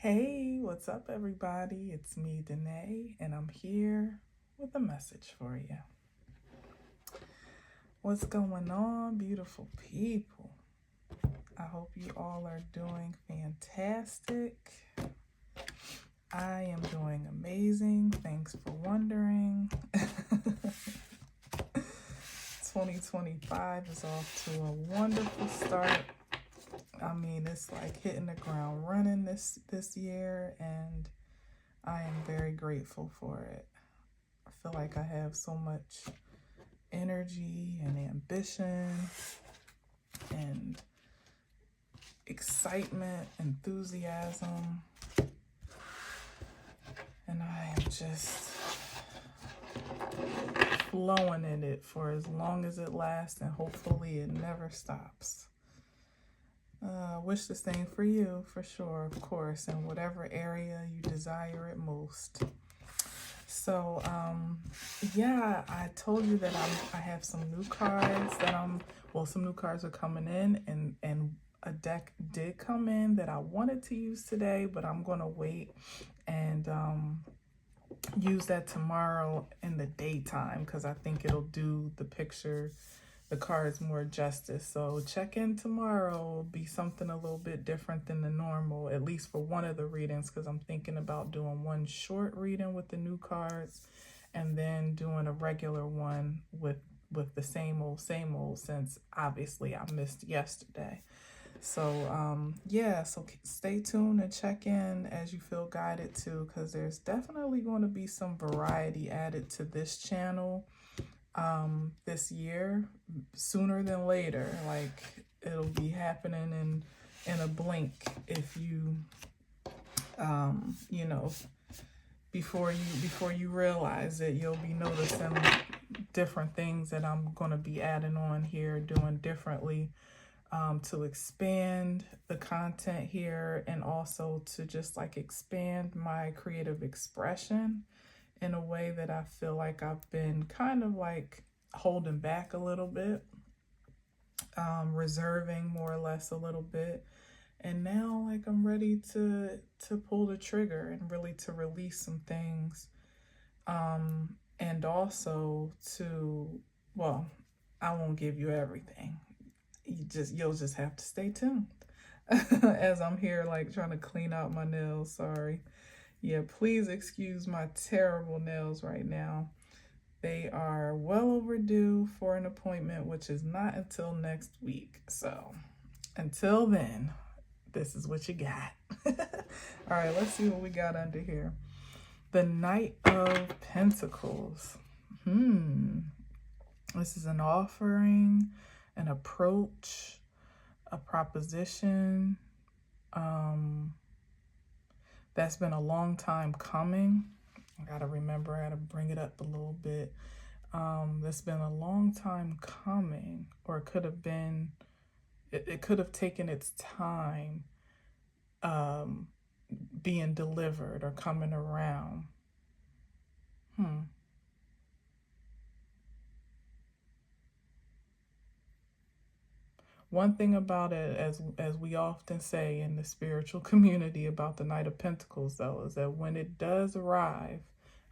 Hey, what's up, everybody? It's me, Danae, and I'm here with a message for you. What's going on, beautiful people? I hope you all are doing fantastic. I am doing amazing. Thanks for wondering. 2025 is off to a wonderful start. I mean, it's like hitting the ground running this year, and I am very grateful for it. I feel like I have so much energy and ambition and excitement, enthusiasm, and I am just flowing in it for as long as it lasts, and hopefully it never stops. Wish the same for you, for sure, of course, in whatever area you desire it most. So, yeah, I told you that I have some new cards that some new cards are coming in, and a deck did come in that I wanted to use today, but I'm going to wait and use that tomorrow in the daytime because I think it'll do the cards more justice. So check in tomorrow. Will be something a little bit different than the normal, at least for one of the readings, because I'm thinking about doing one short reading with the new cards and then doing a regular one with the same old, since obviously I missed yesterday. So yeah, so stay tuned and check in as you feel guided to, because there's definitely going to be some variety added to this channel this year, sooner than later. Like, it'll be happening in a blink if you you know, before you realize it, you'll be noticing different things that I'm going to be adding on here, doing differently, to expand the content here, and also to just like expand my creative expression in a way that I feel like I've been kind of like holding back a little bit, reserving more or less a little bit. And now, like, I'm ready to pull the trigger and really to release some things. And also well, I won't give you everything. You'll just have to stay tuned. As I'm here like trying to clean out my nails, sorry. Yeah, please excuse my terrible nails right now. They are well overdue for an appointment, which is not until next week. So until then, this is what you got. All right, let's see what we got under here. The Knight of Pentacles. This is an offering, an approach, a proposition. That's been a long time coming. I gotta remember how to bring it up a little bit. That's been a long time coming, or it could have been, it could have taken its time being delivered or coming around. One thing about it, as we often say in the spiritual community about the Knight of Pentacles, though, is that when it does arrive,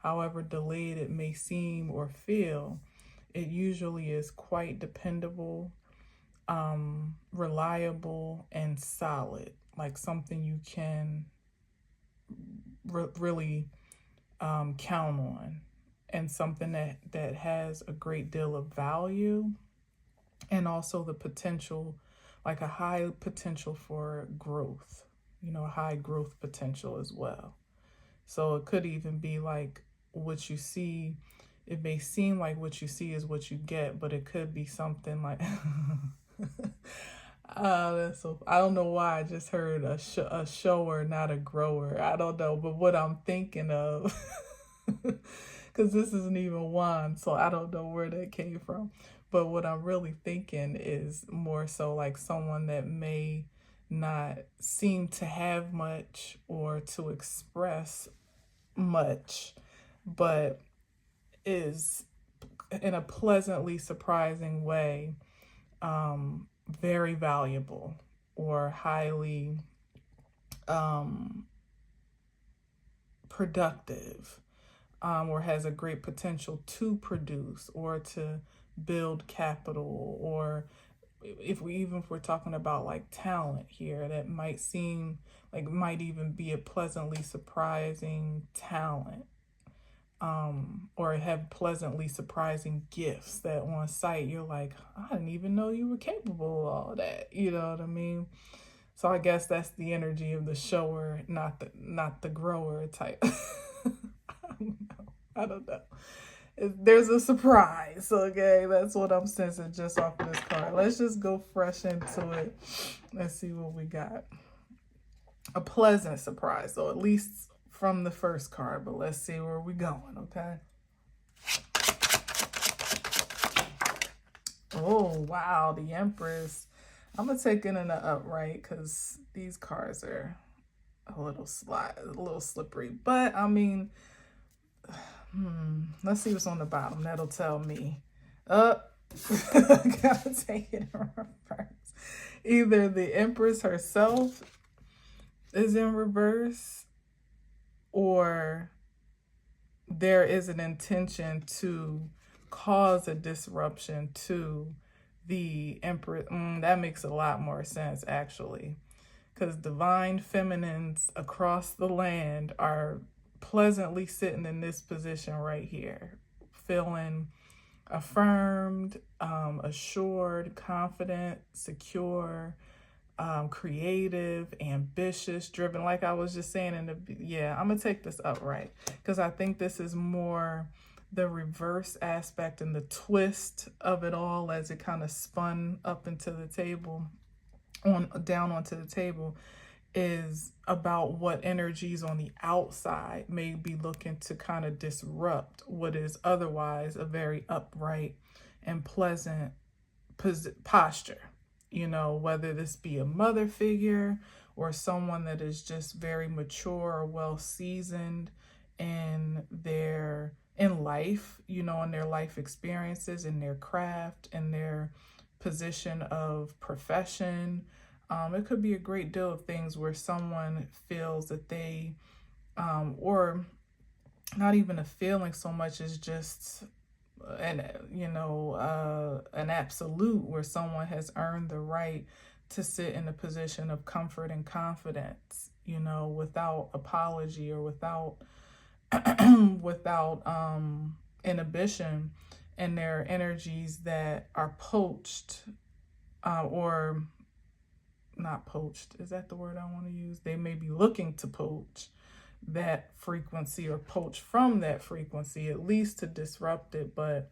however delayed it may seem or feel, it usually is quite dependable, reliable, and solid. Like something you can really count on, and something that has a great deal of value, and also the potential, like a high potential for growth, a high growth potential as well. So it could even be like what you see. It may seem like what you see is what you get, but it could be something like, I don't know why I just heard a shower, not a grower. I don't know, but what I'm thinking of, because this isn't even one, so I don't know where that came from. But what I'm really thinking is more so like someone that may not seem to have much or to express much, but is in a pleasantly surprising way very valuable, or highly productive, or has a great potential to produce or to build capital, or if we're talking about like talent here, that might seem like might even be a pleasantly surprising talent, or have pleasantly surprising gifts that on sight you're like, I didn't even know you were capable of all that. You know what I mean? So I guess that's the energy of the shower, not the grower type. I don't know. There's a surprise, okay? That's what I'm sensing just off of this card. Let's just go fresh into it. Let's see what we got. A pleasant surprise, so at least from the first card, but let's see where we're going, okay? Oh, wow, the Empress. I'm going to take it in the upright because these cards are a little slippery. But, I mean, let's see what's on the bottom. That'll tell me. Gotta take it in reverse. Either the Empress herself is in reverse, or there is an intention to cause a disruption to the Empress. That makes a lot more sense, actually, because divine feminines across the land are pleasantly sitting in this position right here, feeling affirmed, assured, confident, secure, creative, ambitious, driven, like I was just saying I'm gonna take this upright because I think this is more the reverse aspect and the twist of it all as it kind of spun up into the table, down onto the table, is about what energies on the outside may be looking to kind of disrupt what is otherwise a very upright and pleasant posture. You know, whether this be a mother figure or someone that is just very mature or well seasoned in life, you know, in their life experiences, in their craft, in their position of profession. It could be a great deal of things where someone feels that they, or not even a feeling so much as just an absolute, where someone has earned the right to sit in a position of comfort and confidence, you know, without apology or without inhibition, and their energies that are poached, or not poached, is that the word I want to use? They may be looking to poach that frequency or poach from that frequency, at least to disrupt it. But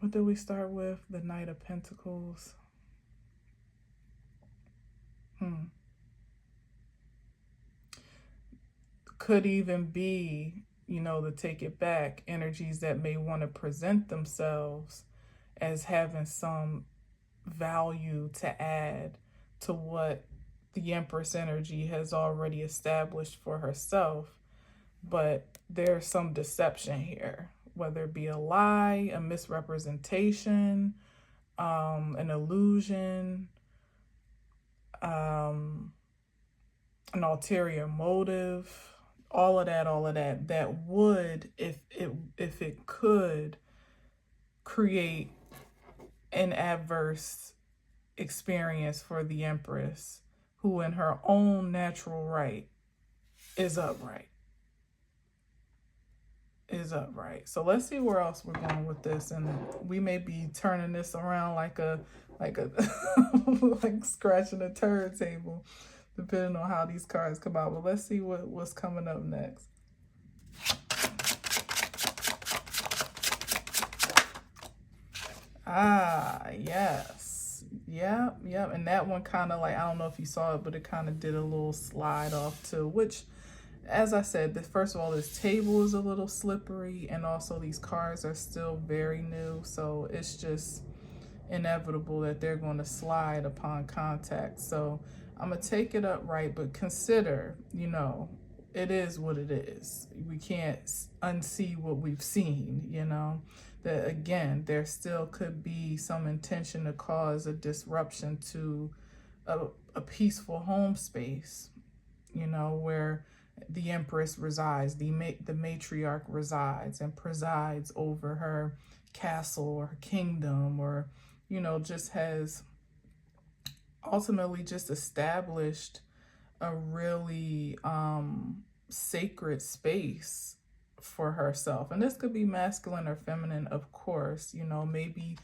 what did we start with? The Knight of Pentacles. Could even be, you know, to take it back, energies that may want to present themselves as having some value to add to what the Empress energy has already established for herself. But there's some deception here, whether it be a lie, a misrepresentation, an illusion, an ulterior motive, all of that that would, if it could, create an adverse experience for the Empress, who in her own natural right is upright. So let's see where else we're going with this, and we may be turning this around like a like scratching a turntable, depending on how these cards come out. But let's see what's coming up next. Yes. Yep. And that one kind of, like, I don't know if you saw it, but it kind of did a little slide off too, which, as I said, first of all, this table is a little slippery, and also these cards are still very new, so it's just inevitable that they're going to slide upon contact. So I'm going to take it upright, but consider, you know, it is what it is. We can't unsee what we've seen, you know, that again, there still could be some intention to cause a disruption to a peaceful home space, you know, where the Empress resides, the matriarch resides and presides over her castle or her kingdom, or, you know, just has ultimately just established a really sacred space for herself. And this could be masculine or feminine, of course. You know, maybe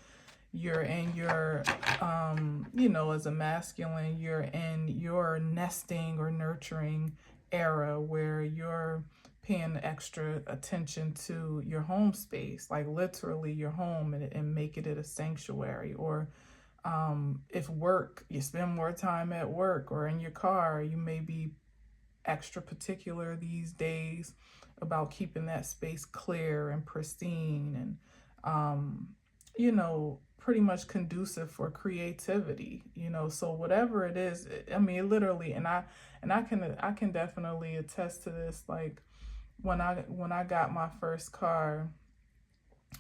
you're in your, you know, as a masculine, you're in your nesting or nurturing era where you're paying extra attention to your home space, like literally your home, and making it a sanctuary. Or if work, you spend more time at work or in your car, you may be extra particular these days about keeping that space clear and pristine, and you know, pretty much conducive for creativity, you know. So whatever it is, I mean, literally, and I can definitely attest to this. Like when I got my first car,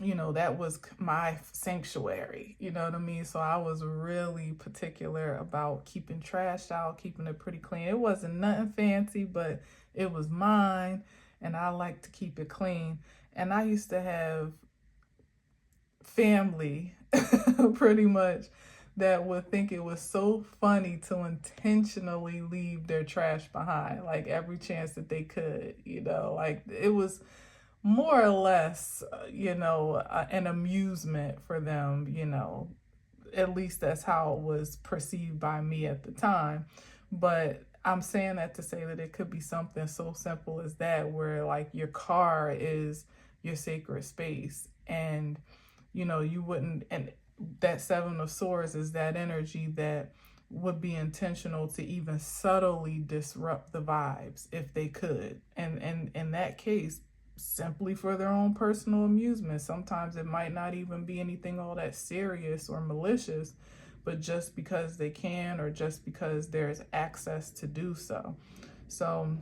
you know, that was my sanctuary, you know what I mean? So I was really particular about keeping trash out, keeping it pretty clean. It wasn't nothing fancy, but it was mine, and I like to keep it clean. And I used to have family pretty much that would think it was so funny to intentionally leave their trash behind, like every chance that they could, you know. Like it was more or less, you know, an amusement for them, you know. At least that's how it was perceived by me at the time. But I'm saying that to say that it could be something so simple as that, where like your car is your sacred space, and you know, you wouldn't, and that Seven of Swords is that energy that would be intentional to even subtly disrupt the vibes if they could. And in that case, simply for their own personal amusement. Sometimes it might not even be anything all that serious or malicious, but just because they can, or just because there's access to do so. So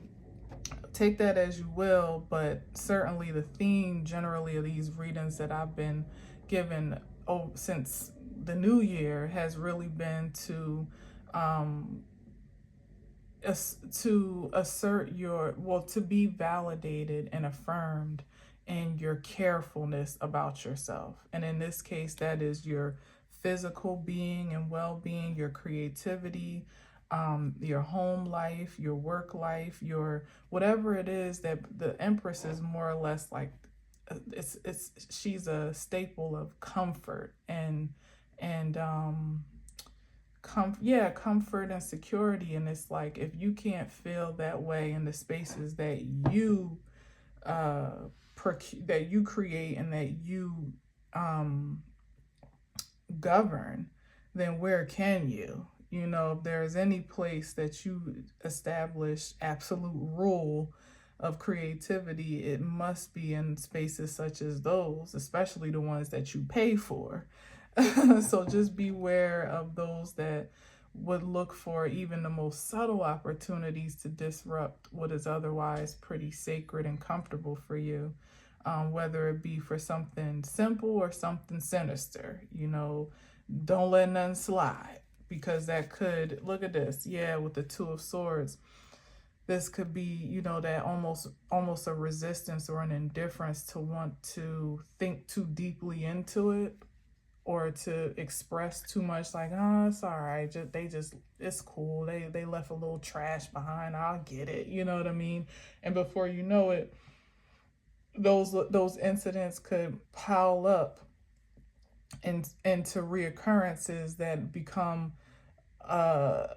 take that as you will, but certainly the theme generally of these readings that I've been given since the new year has really been to assert your, well, to be validated and affirmed in your carefulness about yourself. And in this case, that is your physical being and well-being, your creativity, your home life, your work life, your whatever it is. That the Empress is more or less like, she's a staple of comfort and comfort and security. And it's like, if you can't feel that way in the spaces that you that you create and that you govern, then where can you? You know, if there's any place that you establish absolute rule of creativity, it must be in spaces such as those, especially the ones that you pay for. So just beware of those that would look for even the most subtle opportunities to disrupt what is otherwise pretty sacred and comfortable for you, whether it be for something simple or something sinister. You know, don't let nothing slide, because that could, look at this, yeah, with the Two of Swords, this could be, you know, that almost a resistance or an indifference to want to think too deeply into it, or to express too much, like, oh, it's all right, it's cool, they left a little trash behind, I'll get it, you know what I mean? And before you know it, those incidents could pile up into reoccurrences that become a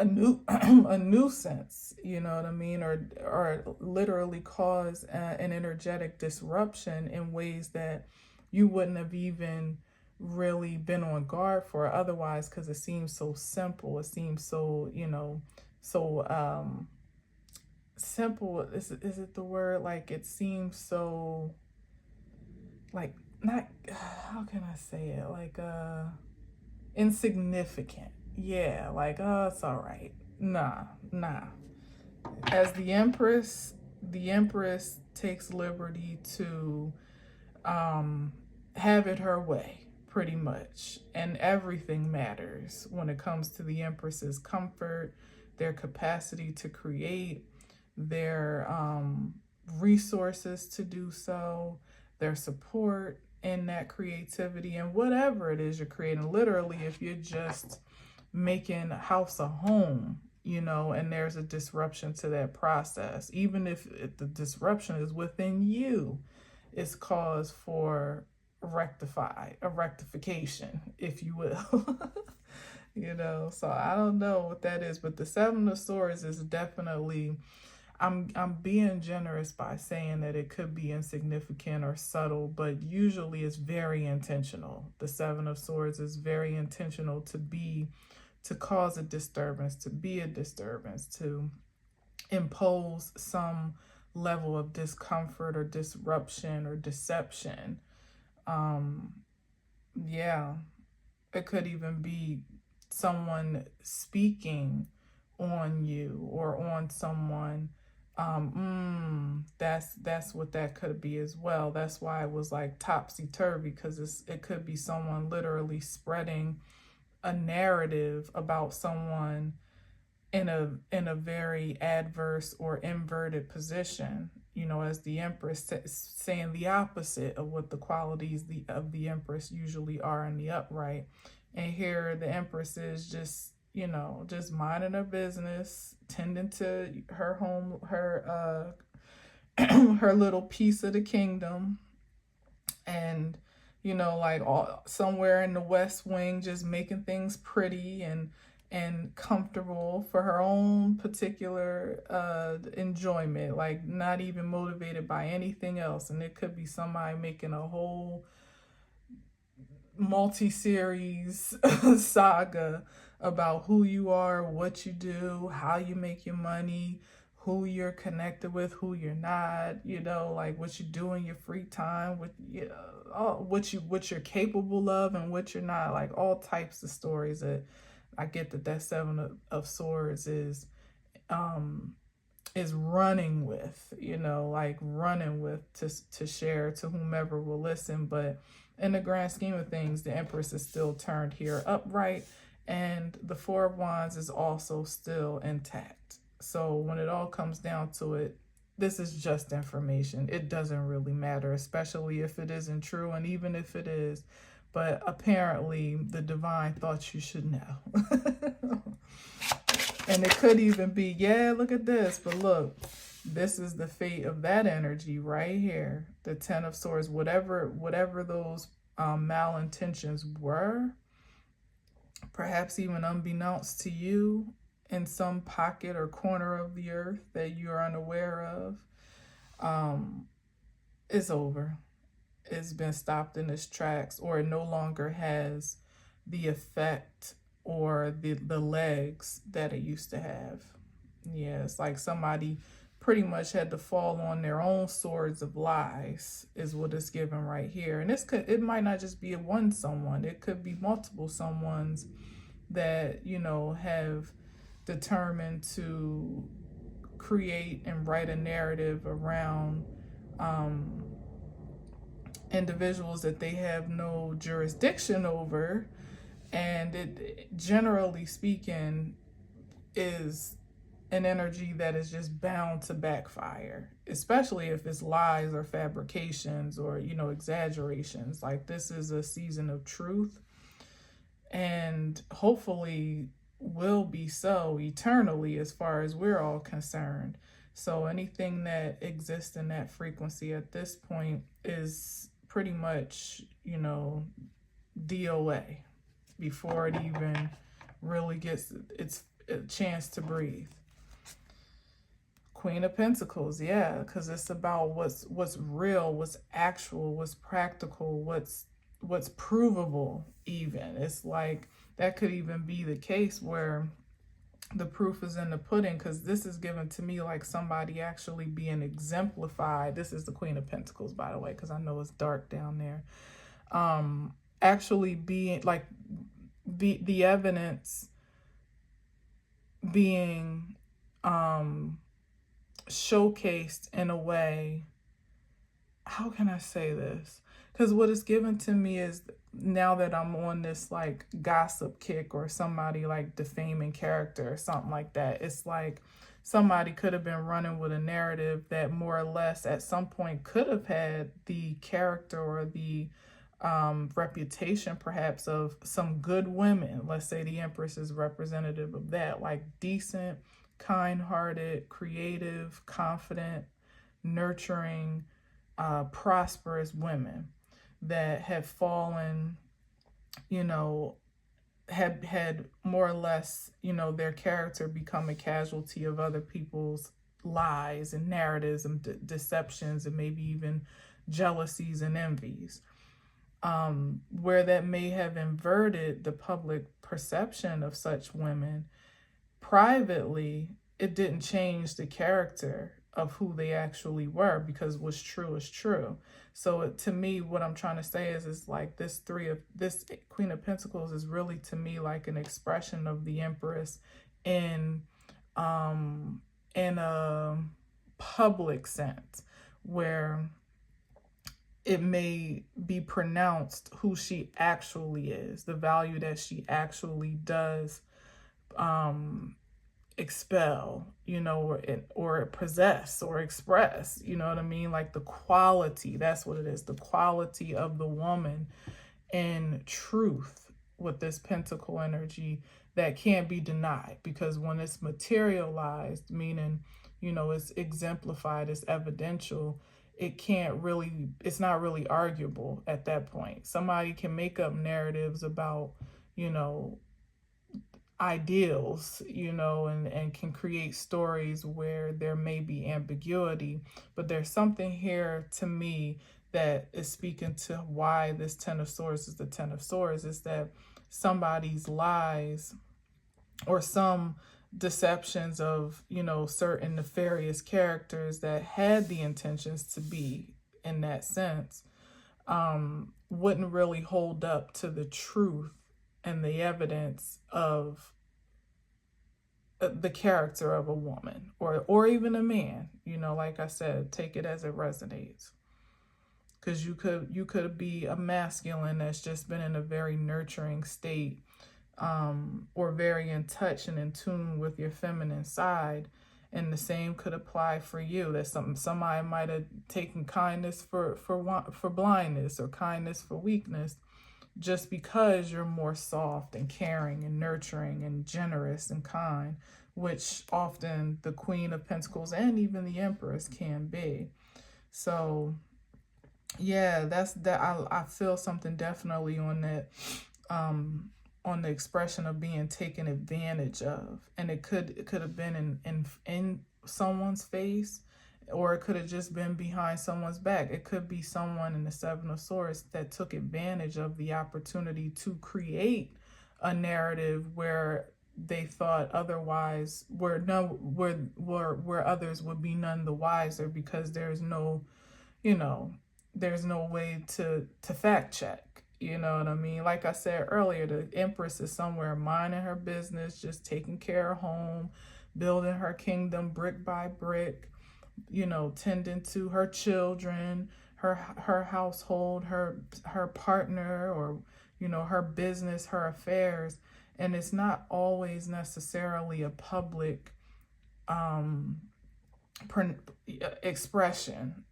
nuisance, you know what I mean, or literally cause an energetic disruption in ways that you wouldn't have even really been on guard for otherwise, because it seems so simple. It seems so, you know, so simple. Is it the word? Like, it seems so, like, not, how can I say it? Like, insignificant. Yeah, like, oh, it's all right. Nah. As the Empress takes liberty to have it her way, pretty much. And everything matters when it comes to the Empress's comfort, their capacity to create, their resources to do so, their support in that creativity, and whatever it is you're creating. Literally, if you're just making a house a home, you know, and there's a disruption to that process, even if the disruption is within you, it's cause for a rectification, if you will. You know, so I don't know what that is, but the Seven of Swords is definitely, I'm being generous by saying that it could be insignificant or subtle, but usually it's very intentional. The Seven of Swords is very intentional to cause a disturbance, to be a disturbance, to impose some level of discomfort or disruption or deception. Um, yeah, it could even be someone speaking on you or on someone. That's what that could be as well. That's why it was like topsy-turvy, because it could be someone literally spreading a narrative about someone in a very adverse or inverted position, you know, as the Empress, saying the opposite of what the qualities of the Empress usually are in the upright. And here the Empress is just, you know, just minding her business, tending to her home, her her little piece of the kingdom, and you know, like somewhere in the West Wing, just making things pretty and comfortable for her own particular enjoyment, like not even motivated by anything else. And it could be somebody making a whole multi-series saga about who you are, what you do, how you make your money, who you're connected with, who you're not, you know, like what you do in your free time, with, you know, what you're capable of and what you're not, like all types of stories. That I get that Seven of Swords is running with, you know, like running with to share to whomever will listen. But in the grand scheme of things, the Empress is still turned here upright, and the Four of Wands is also still intact. So when it all comes down to it, this is just information. It doesn't really matter, especially if it isn't true, and even if it is. But apparently the divine thought you should know. And it could even be, yeah, look at this. But look, this is the fate of that energy right here. The Ten of Swords, whatever those malintentions were, perhaps even unbeknownst to you, in some pocket or corner of the earth that you're unaware of, is over. It's been stopped in its tracks, or it no longer has the effect or the legs that it used to have. Yeah, it's like somebody pretty much had to fall on their own swords of lies, is what it's given right here. And it might not just be one someone, it could be multiple someones that, you know, have determined to create and write a narrative around individuals that they have no jurisdiction over. And it, generally speaking, is an energy that is just bound to backfire, especially if it's lies or fabrications or, you know, exaggerations. Like, this is a season of truth, and hopefully will be so eternally as far as we're all concerned. So anything that exists in that frequency at this point is pretty much, you know, DOA before it even really gets its chance to breathe. Queen of Pentacles, yeah, because it's about what's real, what's actual, what's practical, what's provable even. It's like that could even be the case where the proof is in the pudding, because this is given to me like somebody actually being exemplified. This is the Queen of Pentacles, by the way, because I know it's dark down there. Actually being like the evidence being showcased in a way. How can I say this? Because what is given to me is, now that I'm on this like gossip kick or somebody like defaming character or something like that, it's like somebody could have been running with a narrative that more or less at some point could have had the character or the reputation perhaps of some good women. Let's say the Empress is representative of that, like decent, kind-hearted, creative, confident, nurturing, prosperous women that have fallen, you know, had more or less, you know, their character become a casualty of other people's lies and narratives and deceptions and maybe even jealousies and envies, where that may have inverted the public perception of such women. Privately, it didn't change the character of who they actually were, because what's true is true. So to me, what I'm trying to say is like this Queen of Pentacles is really, to me, like an expression of the Empress in a public sense, where it may be pronounced who she actually is, the value that she actually does expel, you know, or possess or express, you know what I mean? Like the quality, that's what it is, the quality of the woman in truth with this Pentacle energy that can't be denied, because when it's materialized, meaning, you know, it's exemplified, it's evidential, it's not really arguable at that point. Somebody can make up narratives about, you know, ideals, you know, and can create stories where there may be ambiguity, but there's something here to me that is speaking to why this Ten of Swords is the Ten of Swords, is that somebody's lies or some deceptions of, you know, certain nefarious characters that had the intentions to be in that sense, wouldn't really hold up to the truth and the evidence of the character of a woman or even a man. You know, like I said, take it as it resonates, because you could be a masculine that's just been in a very nurturing state, or very in touch and in tune with your feminine side, and the same could apply for you. That somebody might have taken kindness for blindness or kindness for weakness, just because you're more soft and caring and nurturing and generous and kind, which often the Queen of Pentacles and even the Empress can be. So yeah, that's that. I feel something definitely on that, on the expression of being taken advantage of, and it could have been in someone's face, or it could have just been behind someone's back. It could be someone in the Seven of Swords that took advantage of the opportunity to create a narrative where they thought otherwise, where others would be none the wiser, because there's no, you know, there's no way to fact check. You know what I mean? Like I said earlier, the Empress is somewhere minding her business, just taking care of home, building her kingdom brick by brick, you know, tending to her children, her household, her partner, or, you know, her business, her affairs. And it's not always necessarily a public expression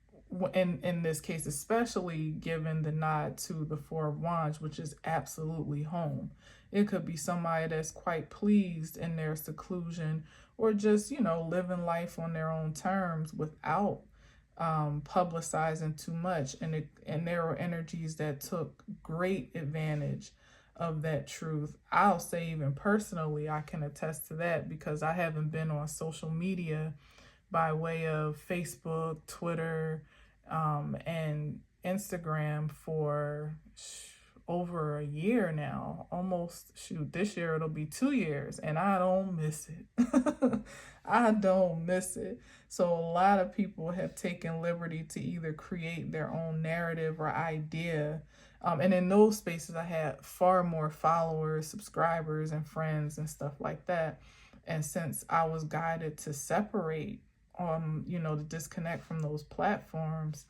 in this case, especially given the nod to the Four of Wands, which is absolutely home. It could be somebody that's quite pleased in their seclusion, or just, you know, living life on their own terms without publicizing too much. And there were energies that took great advantage of that truth. I'll say even personally, I can attest to that, because I haven't been on social media by way of Facebook, Twitter, and Instagram for over a year now. Almost, shoot, this year it'll be 2 years, and I don't miss it. I don't miss it. So a lot of people have taken liberty to either create their own narrative or idea. And in those spaces, I had far more followers, subscribers, and friends and stuff like that. And since I was guided to separate, you know, to disconnect from those platforms,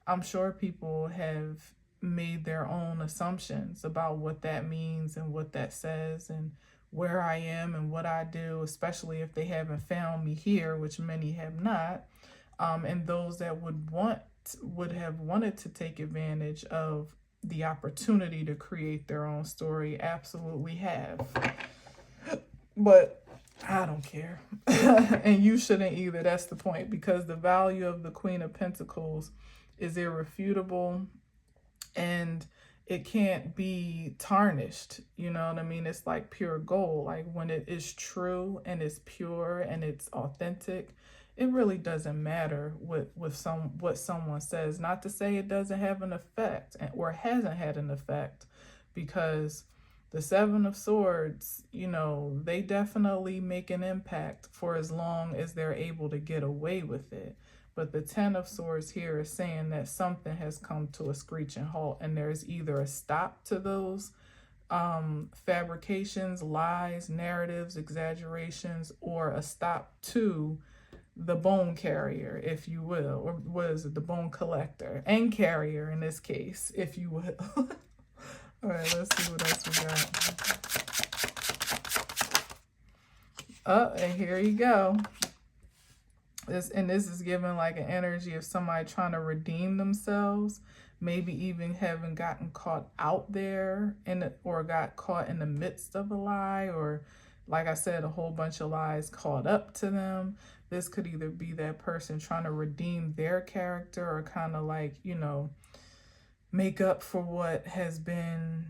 I'm sure people have made their own assumptions about what that means and what that says and where I am and what I do, especially if they haven't found me here, which many have not. And those that would have wanted to take advantage of the opportunity to create their own story absolutely have. But I don't care. And you shouldn't either. That's the point, because the value of the Queen of Pentacles is irrefutable and it can't be tarnished. You know what I mean? It's like pure gold. Like when it is true and it's pure and it's authentic, it really doesn't matter what someone says. Not to say it doesn't have an effect or hasn't had an effect, because the Seven of Swords, you know, they definitely make an impact for as long as they're able to get away with it. But the Ten of Swords here is saying that something has come to a screeching halt, and there's either a stop to those fabrications, lies, narratives, exaggerations, or a stop to the bone carrier, if you will, or what is it, the bone collector and carrier in this case, if you will. All right, let's see what else we got. And here you go. This is given like an energy of somebody trying to redeem themselves, maybe even having gotten caught out there or got caught in the midst of a lie, or like I said, a whole bunch of lies caught up to them. This could either be that person trying to redeem their character or kind of like, you know, make up for what has been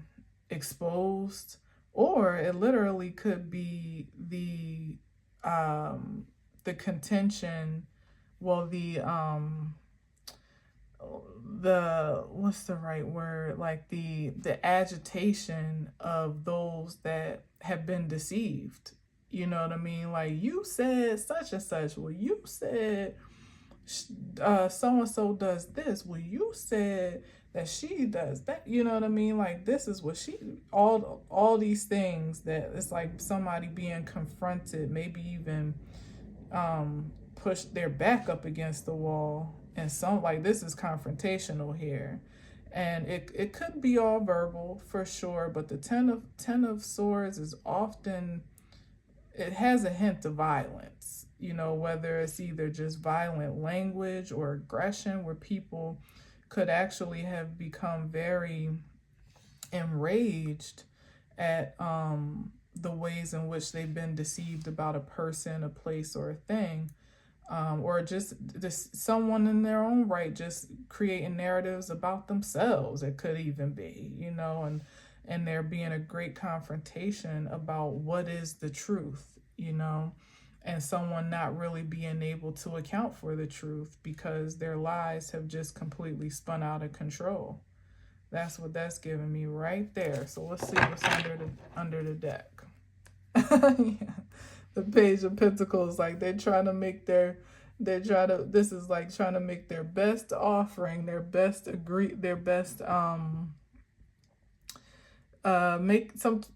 exposed, or it literally could be the contention, well, the what's the right word, like the agitation of those that have been deceived. You know what I mean? Like, you said such and such. Well, you said so-and-so does this. Well, you said that she does that. You know what I mean? Like, this is what she, all these things that it's like somebody being confronted, maybe even push their back up against the wall. And some, like, this is confrontational here. And it could be all verbal for sure, but the Ten of Swords is often, it has a hint of violence, you know, whether it's either just violent language or aggression, where people could actually have become very enraged at the ways in which they've been deceived about a person, a place, or a thing, or just someone in their own right, just creating narratives about themselves. It could even be, you know, and there being a great confrontation about what is the truth, you know, and someone not really being able to account for the truth because their lies have just completely spun out of control. That's what that's giving me right there. So let's see what's under the deck. Yeah. The Page of Pentacles, like this is like trying to make their best offering, their best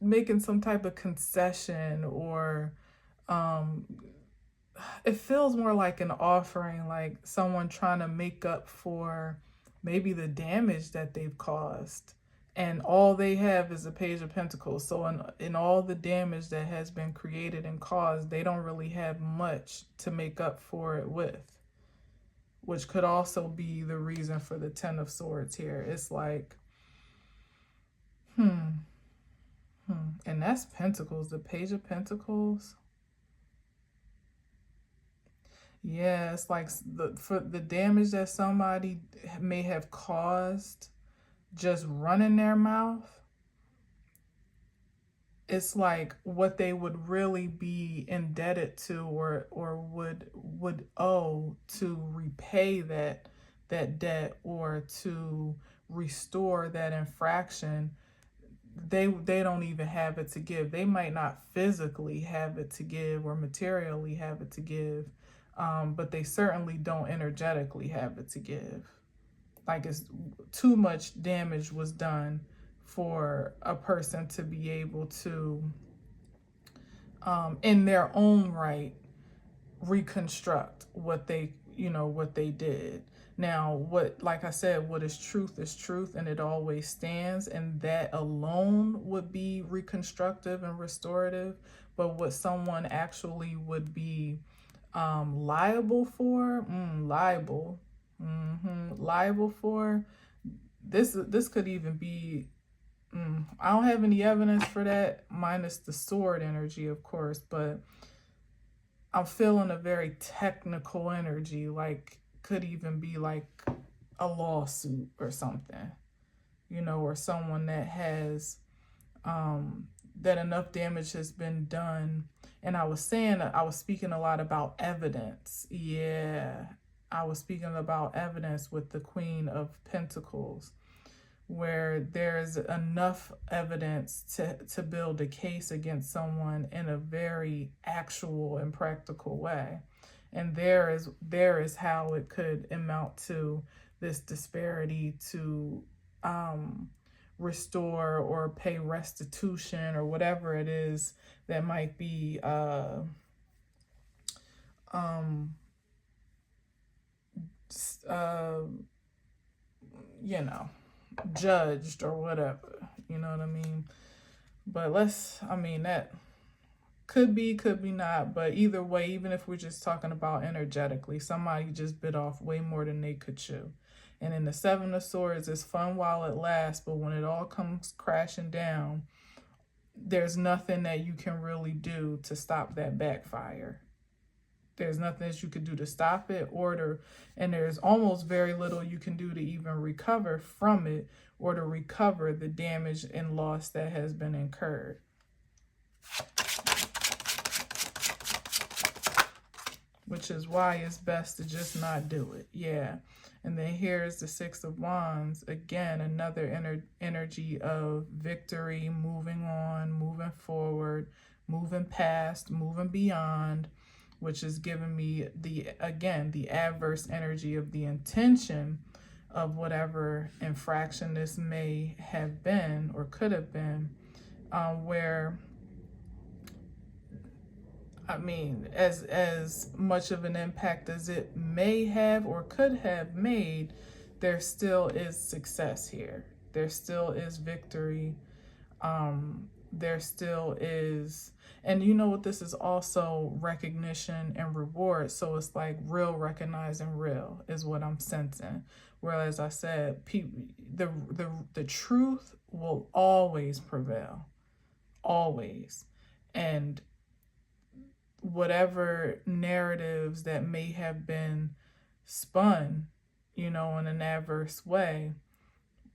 making some type of concession, or it feels more like an offering, like someone trying to make up for maybe the damage that they've caused, and all they have is a Page of Pentacles. So in all the damage that has been created and caused, they don't really have much to make up for it with, which could also be the reason for the Ten of Swords here. It's like, and that's Pentacles, the Page of Pentacles. Yeah, it's like for the damage that somebody may have caused just running their mouth, it's like what they would really be indebted to, or would owe to repay that debt, or to restore that infraction. They don't even have it to give. They might not physically have it to give or materially have it to give, but they certainly don't energetically have it to give. Like, it's too much damage was done for a person to be able to, in their own right, reconstruct what they what they did. Now, like I said, what is truth, and it always stands, and that alone would be reconstructive and restorative. But what someone actually would be liable for, liable for, this could even be, I don't have any evidence for that, minus the sword energy, of course, but I'm feeling a very technical energy, like could even be like a lawsuit or something, or someone that has, that enough damage has been done. And I was speaking a lot about evidence. Yeah, I was speaking about evidence with the Queen of Pentacles, where there's enough evidence to build a case against someone in a very actual and practical way. And there is how it could amount to this disparity to restore or pay restitution or whatever it is that might be judged or whatever, you know what I mean? But that could be not, but either way, even if we're just talking about energetically, somebody just bit off way more than they could chew. And in the Seven of Swords, it's fun while it lasts, but when it all comes crashing down, there's nothing that you can really do to stop that backfire. There's nothing that you could do to stop it, and there's almost very little you can do to even recover from it or to recover the damage and loss that has been incurred. Which is why it's best to just not do it. Yeah. And then here's the Six of Wands. Again, another energy of victory, moving on, moving forward, moving past, moving beyond, which is giving me the adverse energy of the intention of whatever infraction this may have been or could have been, where, as much of an impact as it may have or could have made, there still is success here. There still is victory. There still is, and you know what, this is also recognition and reward. So it's like real recognizing real is what I'm sensing. Whereas I said, the truth will always prevail, always. And whatever narratives that may have been spun, in an adverse way,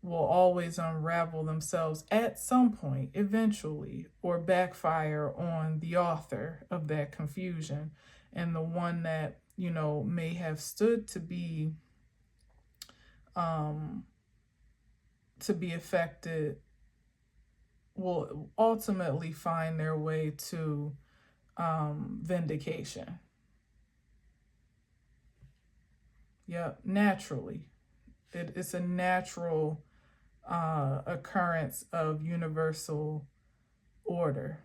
will always unravel themselves at some point, eventually, or backfire on the author of that confusion. And the one that, may have stood to be affected will ultimately find their way to vindication. Yep, naturally. It's a natural occurrence of universal order.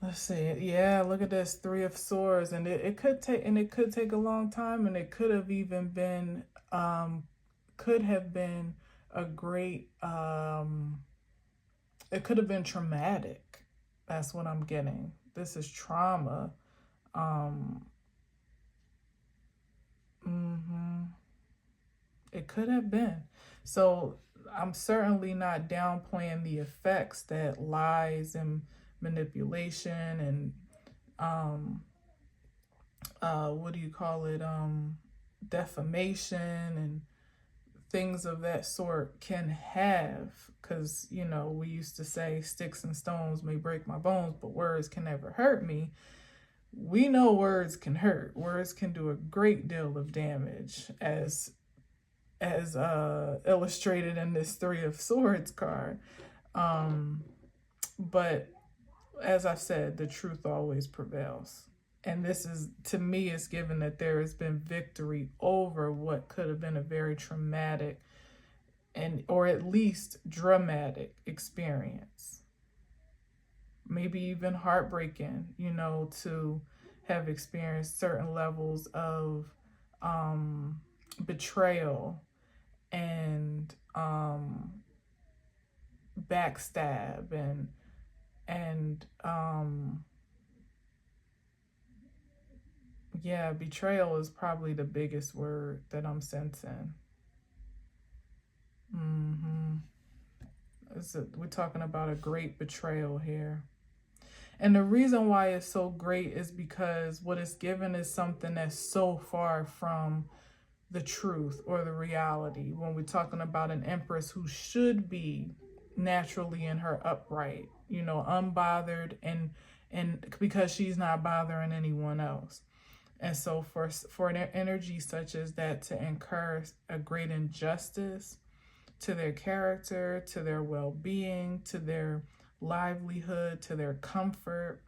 Let's see. Yeah, look at this, Three of Swords, and it could take a long time, and it could have even been a great it could have been traumatic. That's what I'm getting. This is trauma. It could have been. So I'm certainly not downplaying the effects that lies and manipulation and defamation and things of that sort can have, because we used to say sticks and stones may break my bones, but words can never hurt me. We know words can hurt. Words can do a great deal of damage, as illustrated in this Three of Swords card. But as I said, the truth always prevails. And this is, to me, is given that there has been victory over what could have been a very traumatic or at least dramatic experience. Maybe even heartbreaking, to have experienced certain levels of betrayal and backstab and yeah, betrayal is probably the biggest word that I'm sensing. We're talking about a great betrayal here. And the reason why it's so great is because what it's given is something that's so far from the truth or the reality. When we're talking about an empress who should be naturally in her upright, you know, unbothered, and because she's not bothering anyone else. And so for an energy such as that to incur a great injustice to their character, to their well-being, to their livelihood, to their comfort,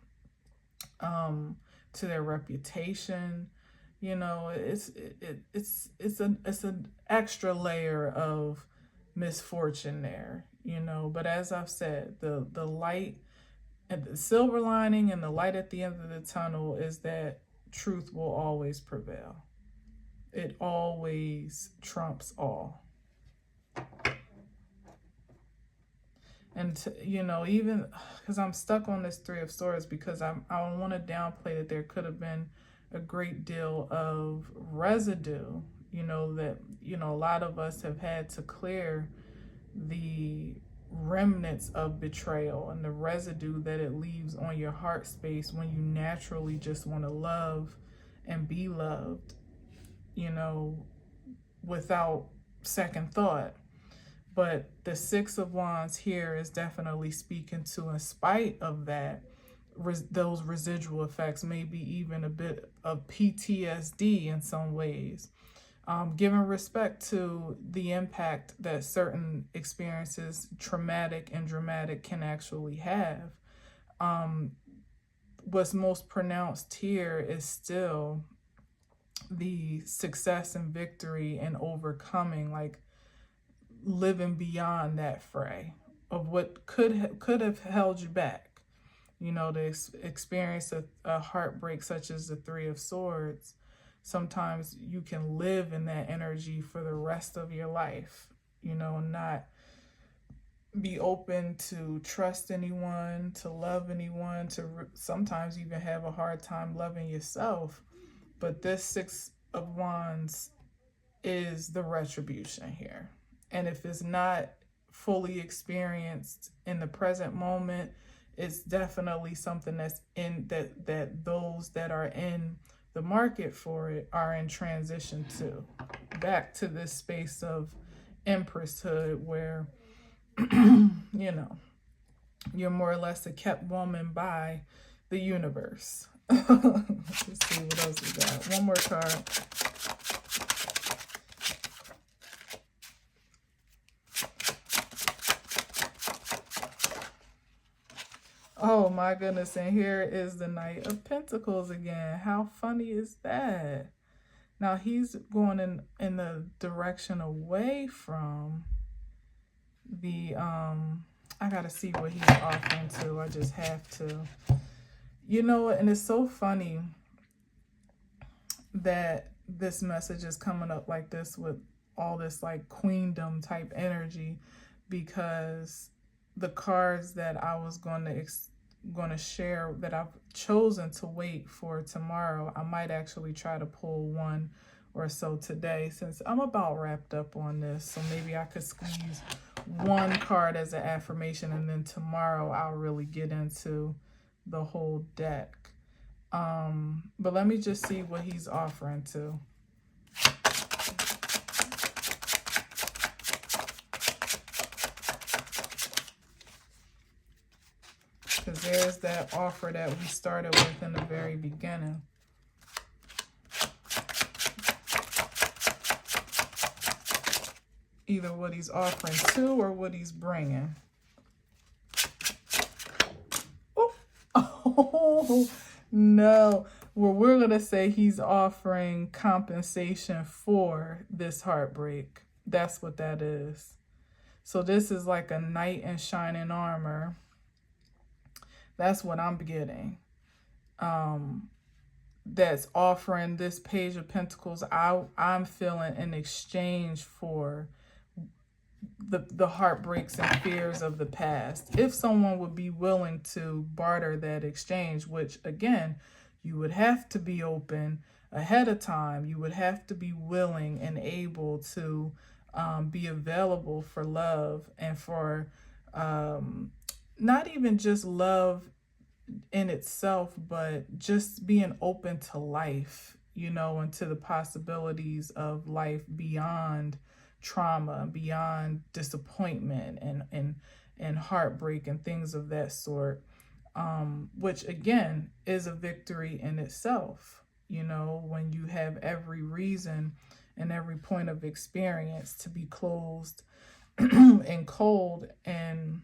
to their reputation, you know, it's an extra layer of misfortune there, you know. But as I've said, the light and the silver lining and the light at the end of the tunnel is that truth will always prevail. It always trumps all. And, you know, even because I'm stuck on this Three of Swords, because I want to downplay that there could have been a great deal of residue, you know, that, you know, a lot of us have had to clear the remnants of betrayal and the residue that it leaves on your heart space when you naturally just want to love and be loved, you know, without second thought. But the Six of Wands here is definitely speaking to, in spite of that, those residual effects, maybe even a bit of PTSD in some ways. Giving respect to the impact that certain experiences, traumatic and dramatic, can actually have. What's most pronounced here is still the success and victory and overcoming, like living beyond that fray of what could have held you back. You know, to experience a heartbreak such as the Three of Swords, sometimes you can live in that energy for the rest of your life, you know, not be open to trust anyone, to love anyone, to sometimes even have a hard time loving yourself. But this Six of Wands is the retribution here. And if it's not fully experienced in the present moment, it's definitely something that's in that those that are in the market for it are in transition to. Back to this space of empresshood where, you know, you're more or less a kept woman by the universe. Let's see what else we got. One more card. Oh my goodness, and here is the Knight of Pentacles again. How funny is that? Now he's going in the direction away from the, I gotta see what he's offering to. I just have to. You know what, and it's so funny that this message is coming up like this with all this like queendom type energy, because the cards that I was going to share that I've chosen to wait for tomorrow, I might actually try to pull one or so today since I'm about wrapped up on this. So maybe I could squeeze one card as an affirmation, and then tomorrow I'll really get into the whole deck. But let me just see what he's offering to. Because there's that offer that we started with in the very beginning. Either what he's offering to or what he's bringing. Oh, no. Well, we're going to say he's offering compensation for this heartbreak. That's what that is. So this is like a knight in shining armor. That's what I'm getting. that's offering this Page of Pentacles, I'm feeling in exchange for the heartbreaks and fears of the past. If someone would be willing to barter that exchange, which again, you would have to be open ahead of time. You would have to be willing and able to be available for love and for not even just love in itself, but just being open to life, you know, and to the possibilities of life beyond trauma, beyond disappointment and heartbreak and things of that sort, which again is a victory in itself. You know, when you have every reason and every point of experience to be closed and cold and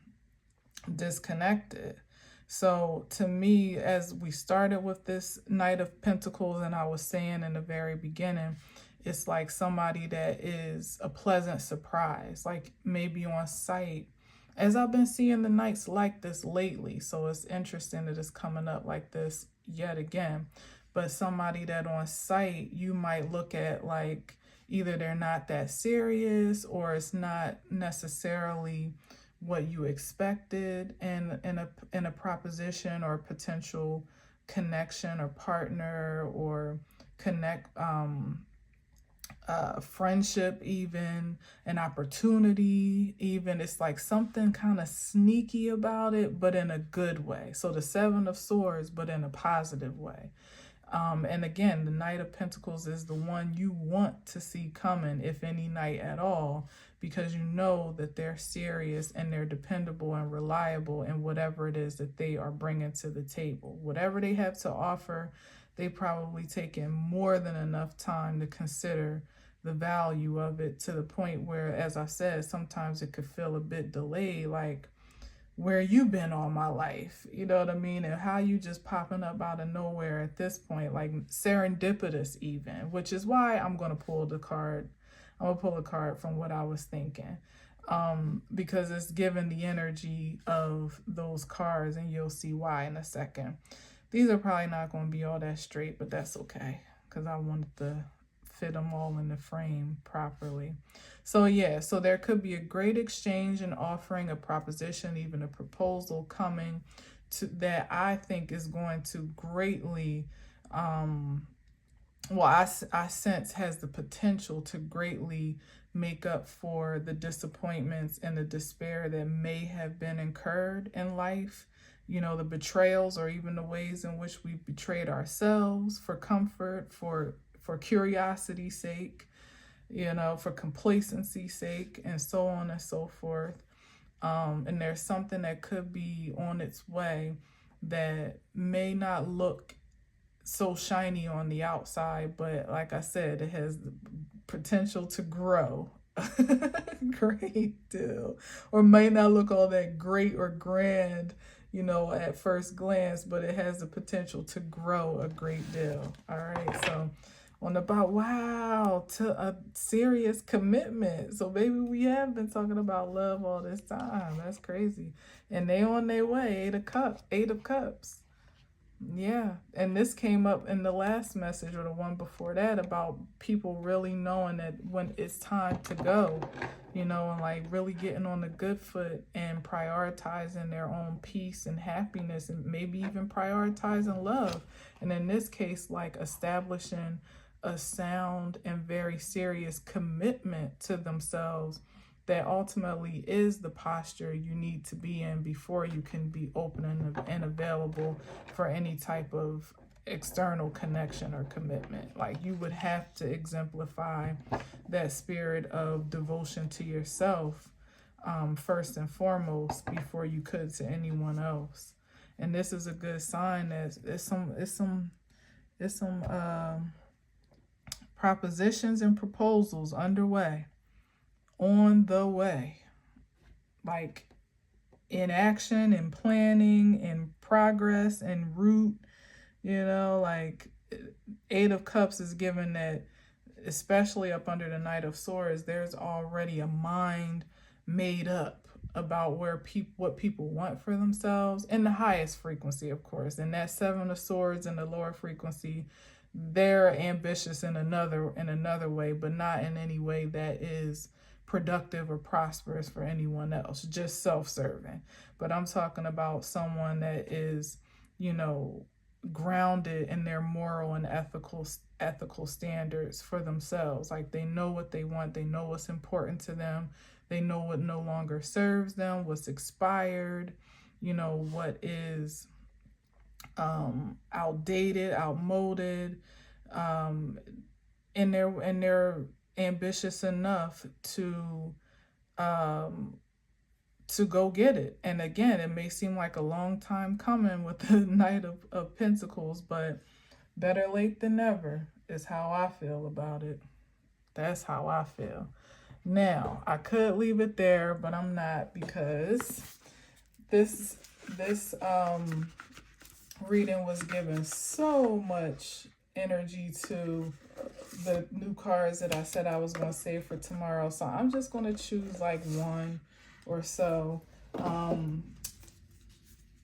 disconnected. So to me, as we started with this Knight of Pentacles, and I was saying in the very beginning, it's like somebody that is a pleasant surprise, like maybe on sight, as I've been seeing the Knights like this lately. So it's interesting that it's coming up like this yet again. But somebody that on sight, you might look at like either they're not that serious or it's not necessarily what you expected in a proposition or potential connection or partner or friendship, even an opportunity, even. It's like something kind of sneaky about it, but in a good way. So the Seven of Swords, but in a positive way. And again, the Knight of Pentacles is the one you want to see coming, if any knight at all, because you know that they're serious and they're dependable and reliable in whatever it is that they are bringing to the table. Whatever they have to offer, they probably taken more than enough time to consider the value of it, to the point where, as I said, sometimes it could feel a bit delayed, like, where you been all my life, you know what I mean? And how you just popping up out of nowhere at this point, like serendipitous even, which is why I'm going to pull the card. I'm going to pull a card from what I was thinking, because it's given the energy of those cards, and you'll see why in a second. These are probably not going to be all that straight, but that's okay, because I wanted to fit them all in the frame properly. So yeah, so there could be a great exchange and offering, a proposition, even a proposal coming to that I think is going to greatly, I sense has the potential to greatly make up for the disappointments and the despair that may have been incurred in life. You know, the betrayals, or even the ways in which we betrayed ourselves for comfort, for curiosity's sake, you know, for complacency's sake, and so on and so forth. And there's something that could be on its way that may not look so shiny on the outside, but like I said, it has the potential to grow great deal, or may not look all that great or grand, you know, at first glance, but it has the potential to grow a great deal. All right, so on about, wow, to a serious commitment. So maybe we have been talking about love all this time. That's crazy. And they on their way. Eight of Cups. Yeah. And this came up in the last message, or the one before that, about people really knowing that when it's time to go, you know, and like really getting on the good foot and prioritizing their own peace and happiness, and maybe even prioritizing love. And in this case, like establishing a sound and very serious commitment to themselves that ultimately is the posture you need to be in before you can be open and available for any type of external connection or commitment. Like, you would have to exemplify that spirit of devotion to yourself first and foremost before you could to anyone else. And this is a good sign that it's some propositions and proposals underway, on the way, like in action and planning and progress and route, you know, like Eight of Cups is given that, especially up under the Knight of Swords, there's already a mind made up about what people want for themselves in the highest frequency, of course. And that Seven of Swords in the lower frequency, they're ambitious in another way, but not in any way that is productive or prosperous for anyone else, just self-serving. But I'm talking about someone that is, you know, grounded in their moral and ethical standards for themselves. Like, they know what they want, they know what's important to them, they know what no longer serves them, what's expired, you know, what is outdated, outmoded, and they're ambitious enough to go get it. And again, it may seem like a long time coming with the Knight of Pentacles, but better late than never is how I feel about it. That's how I feel. Now, I could leave it there, but I'm not, because this reading was given so much energy to the new cards that I said I was going to save for tomorrow. So I'm just going to choose like one or so.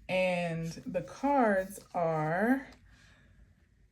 And the cards are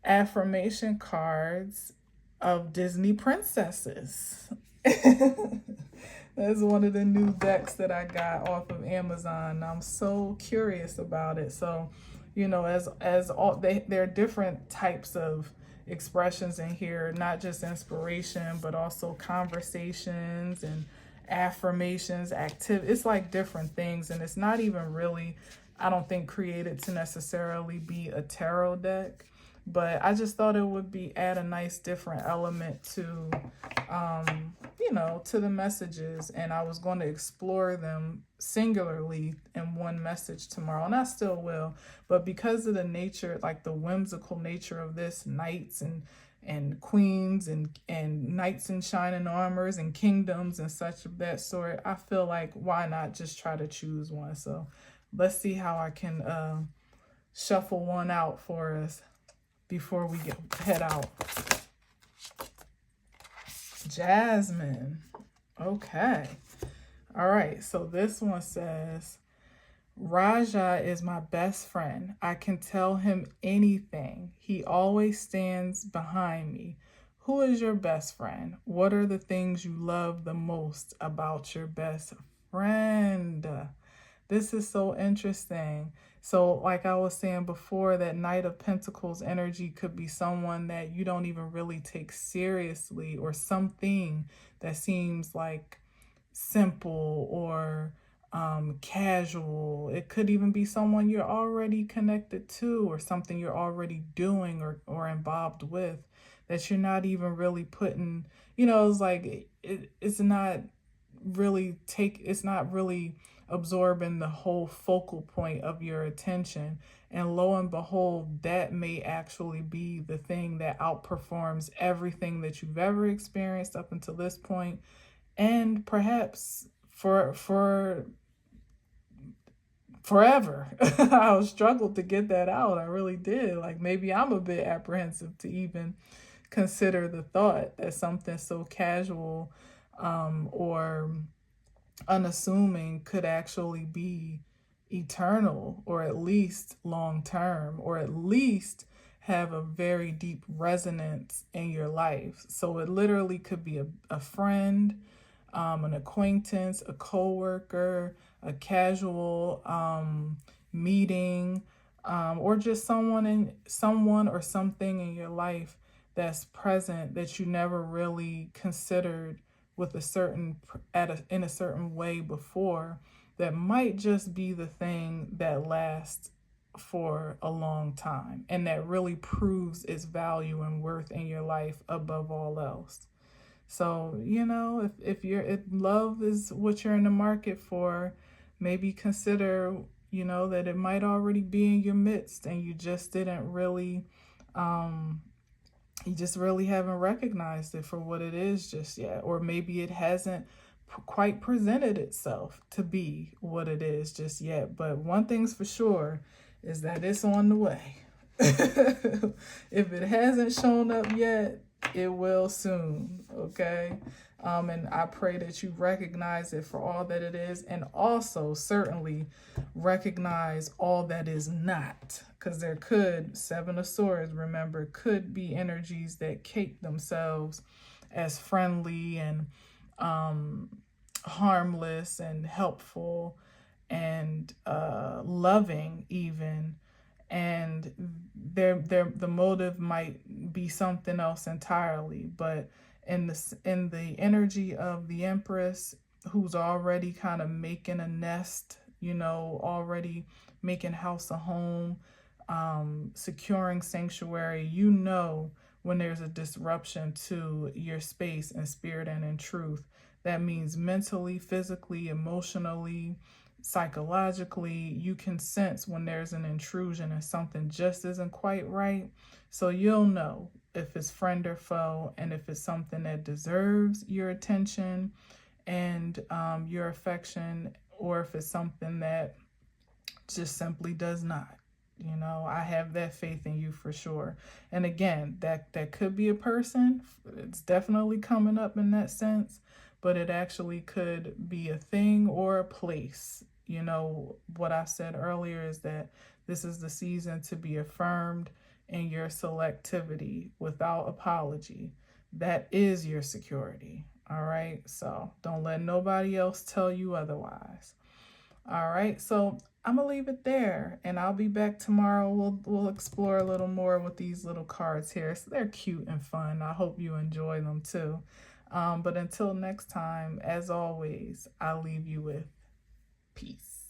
affirmation cards of Disney princesses. That's one of the new decks that I got off of Amazon. I'm so curious about it. So, you know, as all there are different types of expressions in here, not just inspiration, but also conversations and affirmations, activity. It's like different things, and it's not even really, I don't think, created to necessarily be a tarot deck. But I just thought it would add a nice different element to, you know, to the messages. And I was going to explore them singularly in one message tomorrow. And I still will. But because of the nature, like the whimsical nature of this, knights and queens and knights in shining armors and kingdoms and such of that sort, I feel like why not just try to choose one. So let's see how I can shuffle one out for us before we head out. Jasmine. Okay. All right. So this one says, Raja is my best friend. I can tell him anything. He always stands behind me. Who is your best friend? What are the things you love the most about your best friend? This is so interesting. So like I was saying before, that Knight of Pentacles energy could be someone that you don't even really take seriously, or something that seems like simple or casual. It could even be someone you're already connected to, or something you're already doing or involved with, that you're not even really putting, you know, it's like it's not really absorbing the whole focal point of your attention. And lo and behold, that may actually be the thing that outperforms everything that you've ever experienced up until this point, and perhaps for forever. I struggled to get that out. I really did. Like, maybe I'm a bit apprehensive to even consider the thought that something so casual or unassuming could actually be eternal, or at least long term, or at least have a very deep resonance in your life. So it literally could be a friend, an acquaintance, a coworker, a casual meeting, or just someone or something in your life that's present that you never really considered with in a certain way before, that might just be the thing that lasts for a long time, and that really proves its value and worth in your life above all else. So, you know, if love is what you're in the market for, maybe consider, you know, that it might already be in your midst, and you just didn't really you just really haven't recognized it for what it is just yet. Or maybe it hasn't quite presented itself to be what it is just yet. But one thing's for sure is that it's on the way. If it hasn't shown up yet, it will soon, okay? And I pray that you recognize it for all that it is, and also certainly recognize all that is not. Because there could, Seven of Swords, remember, could be energies that cape themselves as friendly and harmless and helpful and loving even, and the motive might be something else entirely. But in the energy of the Empress, who's already kind of making a nest, you know, already making house a home, securing sanctuary, you know, when there's a disruption to your space in spirit and in truth. That means mentally, physically, emotionally, psychologically, you can sense when there's an intrusion and something just isn't quite right. So you'll know if it's friend or foe, and if it's something that deserves your attention and your affection, or if it's something that just simply does not. You know, I have that faith in you for sure. And again, that could be a person. It's definitely coming up in that sense, but it actually could be a thing or a place. You know, what I said earlier is that this is the season to be affirmed in your selectivity without apology. That is your security. All right. So don't let nobody else tell you otherwise. All right. So I'm going to leave it there, and I'll be back tomorrow. We'll explore a little more with these little cards here. So they're cute and fun. I hope you enjoy them too. But until next time, as always, I'll leave you with peace.